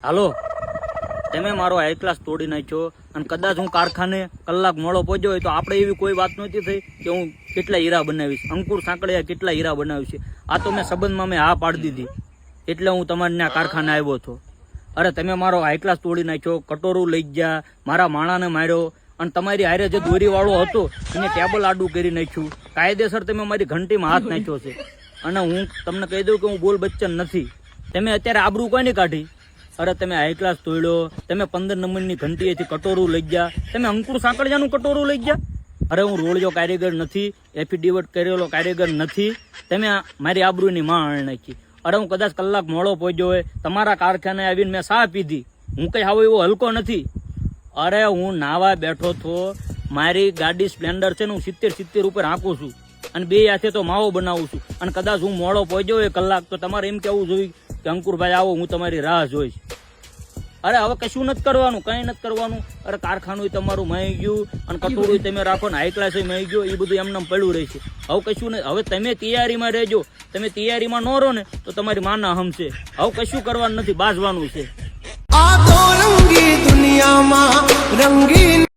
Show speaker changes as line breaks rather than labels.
હાલો, તમે મારો high class તોડી નાખ્યો અને કદાચ હું કારખાને કલાક મોડો પહોંચ્યો હોય તો આપણે એવી કોઈ વાત નહોતી થઈ કે હું કેટલા હીરા બનાવીશ. અંકુર સાંકળિયા કેટલા હીરા બનાવીશ. આ તો મેં સંબંધમાં મેં હા પાડી દીધી એટલે હું તમારે ત્યાં કારખાને આવ્યો હતો. અરે તમે મારો હાઈ ક્લાસ તોડી નાખ્યો, કટોરું લઈ ગયા, મારા માણાને માર્યો અને તમારી હારે જે દોરીવાળો હતો એને ટેબલ આડું કરી નાખ્યું. કાયદેસર તમે મારી ઘંટીમાં હાથ નાખ્યો છે અને હું તમને કહી દઉં કે હું બોલ બચ્ચન નથી. તમે અત્યારે આબરૂ કોઈની કાઢી? અરે તમે હાઈ ક્લાસ તોડ્યો, તમે 15 નંબરની ઘંટીએથી કટોરું લઈ ગયા, તમે અંકુર સાંકળિયાનું કટોરું લઈ ગયા. અરે હું રોળિયો કારીગર નથી, એફિડેવિટ કરેલો કારીગર નથી. તમે મારી આબરૂની માં નાખી. અરે હું કદાચ કલાક મોડો પહોંચ્યો હોય, તમારા કારખાને આવીને મેં ચા પીધી. હું કઈ આવો એવો હલકો નથી. અરે હું નાવા બેઠો તો, મારી ગાડી સ્પ્લેન્ડર છે ને હું 70 ઉપર હાંકું છું અને 2 હાથે તો માવો બનાવું છું અને કદાચ હું મોડો પહોંચ્યો હોય કલાક તો તમારે એમ કેવું જોઈએ કે અંકુરભાઈ આવો, હું તમારી રાહ જોઈશ. અરે હવે કશું નથી કરવાનું, કઈ નથી કરવાનું. અરે કારખાનું તમારું મહી ગયું અને કટોરું તમે રાખો ને હાઈ ક્લાસ મહી ગયો, એ બધું એમને પડ્યું રહેશે. હવે કશું નહીં. હવે તમે તૈયારીમાં રહેજો. તમે તૈયારીમાં ન રહો ને તો તમારી માના હમશે. હવે કશું કરવાનું નથી, બાજવાનું છે.
આ તો રંગી દુનિયામાં રંગીન